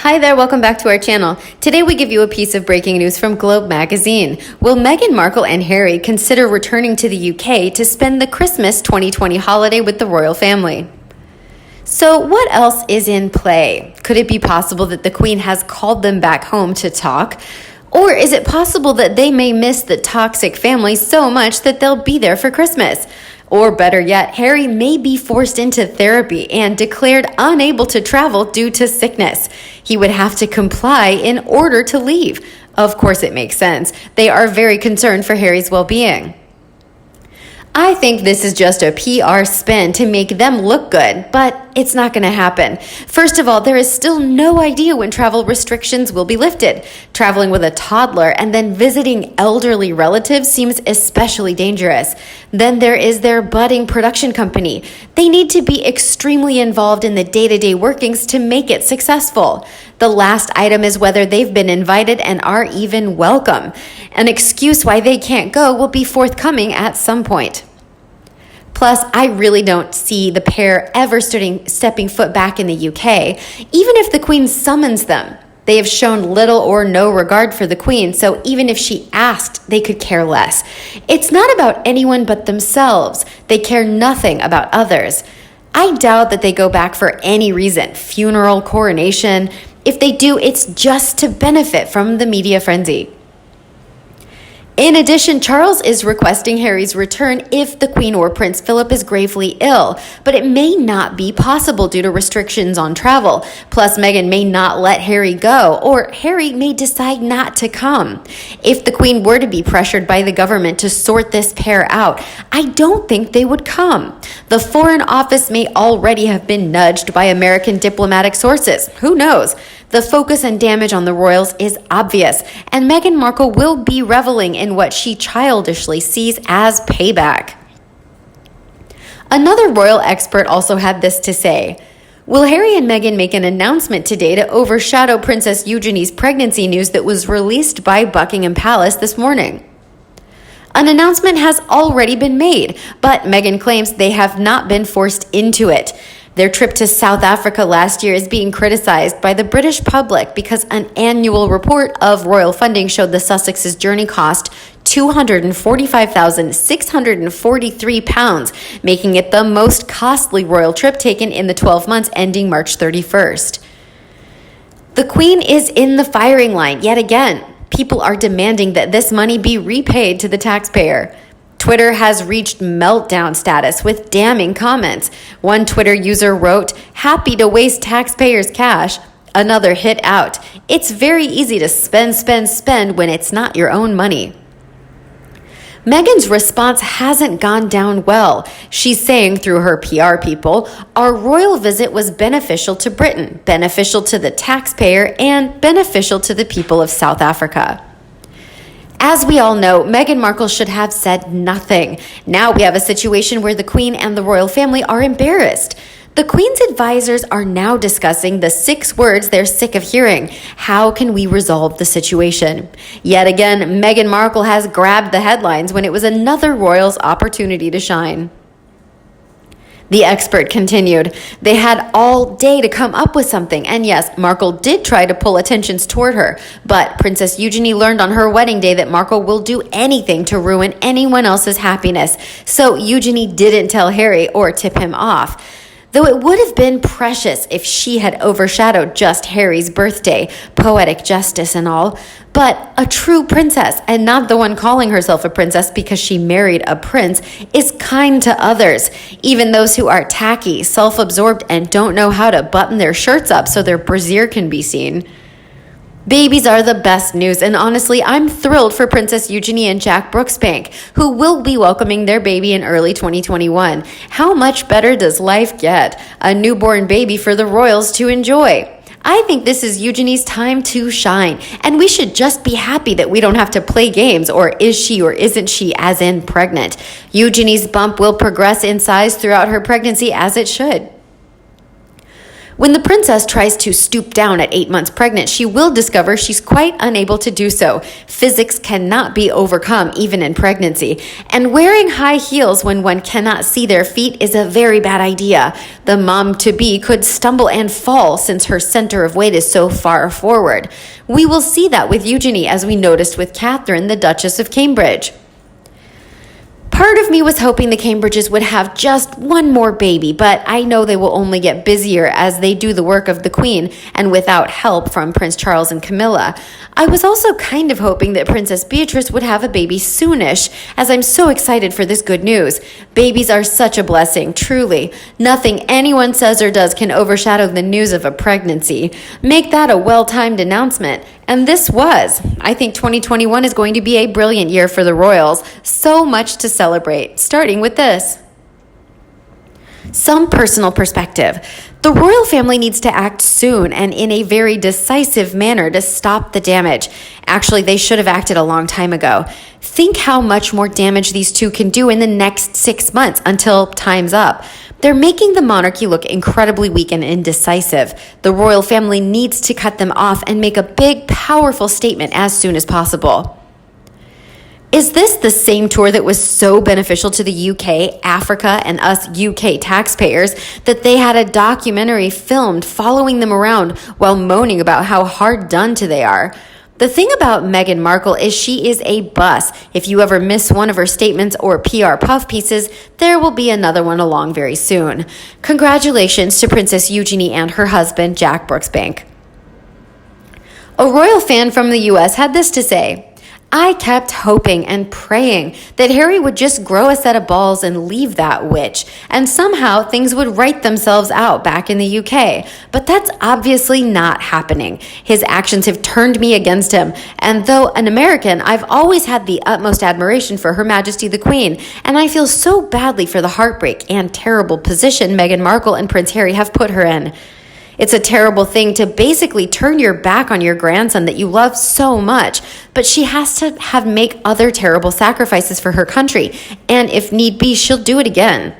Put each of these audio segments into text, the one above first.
Hi there, welcome back to our channel. Today we give you a piece of breaking news from Globe magazine. Will Meghan Markle and Harry consider returning to the UK to spend the Christmas 2020 holiday with the royal family? So what else is in play? Could it be possible that the Queen has called them back home to talk? Or is it possible that they may miss the toxic family so much that they'll be there for Christmas? Or better yet, Harry may be forced into therapy and declared unable to travel due to sickness. He would have to comply in order to leave. Of course, it makes sense. They are very concerned for Harry's well-being. I think this is just a PR spin to make them look good, but it's not going to happen. First of all, there is still no idea when travel restrictions will be lifted. Traveling with a toddler and then visiting elderly relatives seems especially dangerous. Then there is their budding production company. They need to be extremely involved in the day-to-day workings to make it successful. The last item is whether they've been invited and are even welcome. An excuse why they can't go will be forthcoming at some point. Plus, I really don't see the pair ever stepping foot back in the UK, even if the Queen summons them. They have shown little or no regard for the Queen, so even if she asked, they could care less. It's not about anyone but themselves. They care nothing about others. I doubt that they go back for any reason, funeral, coronation. If they do, it's just to benefit from the media frenzy. In addition, Charles is requesting Harry's return if the Queen or Prince Philip is gravely ill, but it may not be possible due to restrictions on travel. Plus, Meghan may not let Harry go, or Harry may decide not to come. If the Queen were to be pressured by the government to sort this pair out, I don't think they would come. The Foreign Office may already have been nudged by American diplomatic sources. Who knows? The focus and damage on the royals is obvious, and Meghan Markle will be reveling in what she childishly sees as payback. Another royal expert also had this to say: will Harry and Meghan make an announcement today to overshadow Princess Eugenie's pregnancy news that was released by Buckingham Palace this morning? An announcement has already been made, but Meghan claims they have not been forced into it. Their trip to South Africa last year is being criticized by the British public because an annual report of royal funding showed the Sussex's journey cost £245,643, making it the most costly royal trip taken in the 12 months ending March 31st. The Queen is in the firing line yet again. People are demanding that this money be repaid to the taxpayer. Twitter has reached meltdown status with damning comments. One Twitter user wrote, "Happy to waste taxpayers' cash." Another hit out, "It's very easy to spend when it's not your own money." Meghan's response hasn't gone down well. She's saying through her PR people, "Our royal visit was beneficial to Britain, beneficial to the taxpayer, and beneficial to the people of South Africa." As we all know, Meghan Markle should have said nothing. Now we have a situation where the Queen and the royal family are embarrassed. The Queen's advisors are now discussing the 6 words they're sick of hearing. How can we resolve the situation? Yet again, Meghan Markle has grabbed the headlines when it was another royal's opportunity to shine. The expert continued, "They had all day to come up with something, and yes, Markle did try to pull attentions toward her, but Princess Eugenie learned on her wedding day that Markle will do anything to ruin anyone else's happiness, so Eugenie didn't tell Harry or tip him off. Though it would have been precious if she had overshadowed just Harry's birthday, poetic justice and all. But a true princess, and not the one calling herself a princess because she married a prince, is kind to others, even those who are tacky, self-absorbed, and don't know how to button their shirts up so their brassiere can be seen. Babies are the best news, and honestly, I'm thrilled for Princess Eugenie and Jack Brooksbank, who will be welcoming their baby in early 2021. How much better does life get? A newborn baby for the royals to enjoy. I think this is Eugenie's time to shine, and we should just be happy that we don't have to play games, or is she or isn't she, as in pregnant. Eugenie's bump will progress in size throughout her pregnancy, as it should. When the princess tries to stoop down at 8 months pregnant, she will discover she's quite unable to do so. Physics cannot be overcome even in pregnancy. And wearing high heels when one cannot see their feet is a very bad idea. The mom-to-be could stumble and fall since her center of weight is so far forward. We will see that with Eugenie, as we noticed with Catherine, the Duchess of Cambridge. Part of me was hoping the Cambridges would have just one more baby, but I know they will only get busier as they do the work of the Queen and without help from Prince Charles and Camilla. I was also kind of hoping that Princess Beatrice would have a baby soonish, as I'm so excited for this good news. Babies are such a blessing, truly. Nothing anyone says or does can overshadow the news of a pregnancy. Make that a well-timed announcement. And this was. I think 2021 is going to be a brilliant year for the royals. So much to celebrate, starting with this. Some personal perspective. The royal family needs to act soon and in a very decisive manner to stop the damage. Actually, they should have acted a long time ago. Think how much more damage these two can do in the next 6 months until time's up. They're making the monarchy look incredibly weak and indecisive. The royal family needs to cut them off and make a big, powerful statement as soon as possible. Is this the same tour that was so beneficial to the UK, Africa, and us UK taxpayers that they had a documentary filmed following them around while moaning about how hard done to they are? The thing about Meghan Markle is she is a bus. If you ever miss one of her statements or PR puff pieces, there will be another one along very soon. Congratulations to Princess Eugenie and her husband, Jack Brooksbank. A royal fan from the US had this to say: I kept hoping and praying that Harry would just grow a set of balls and leave that witch, and somehow things would right themselves out back in the UK. But that's obviously not happening. His actions have turned me against him, and though an American, I've always had the utmost admiration for Her Majesty the Queen, and I feel so badly for the heartbreak and terrible position Meghan Markle and Prince Harry have put her in. It's a terrible thing to basically turn your back on your grandson that you love so much, but she has to make other terrible sacrifices for her country, and if need be, she'll do it again.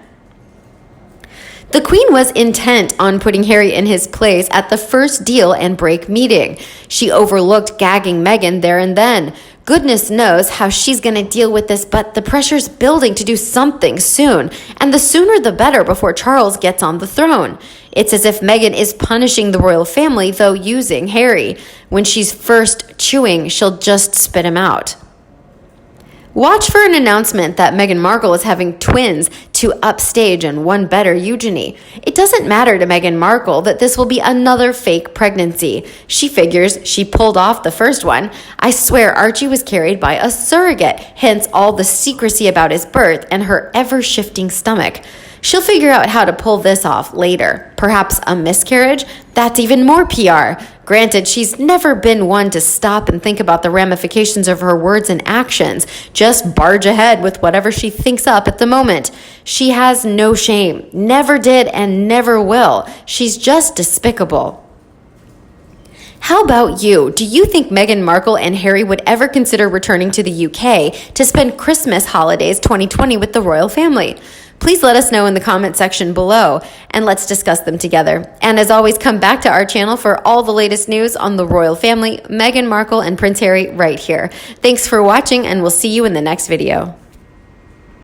The Queen was intent on putting Harry in his place at the first deal and break meeting. She overlooked gagging Meghan there and then. Goodness knows how she's going to deal with this, but the pressure's building to do something soon, and the sooner the better before Charles gets on the throne. It's as if Meghan is punishing the royal family, though using Harry. When she's first chewing, she'll just spit him out. Watch for an announcement that Meghan Markle is having twins to upstage and one better Eugenie. It doesn't matter to Meghan Markle that this will be another fake pregnancy. She figures she pulled off the first one. I swear Archie was carried by a surrogate, hence all the secrecy about his birth and her ever-shifting stomach. She'll figure out how to pull this off later. Perhaps a miscarriage? That's even more PR. Granted, she's never been one to stop and think about the ramifications of her words and actions. Just barge ahead with whatever she thinks up at the moment. She has no shame. Never did and never will. She's just despicable. How about you? Do you think Meghan Markle and Harry would ever consider returning to the UK to spend Christmas holidays 2020 with the royal family? Please let us know in the comment section below, and let's discuss them together. And as always, come back to our channel for all the latest news on the royal family, Meghan Markle and Prince Harry right here. Thanks for watching, and we'll see you in the next video.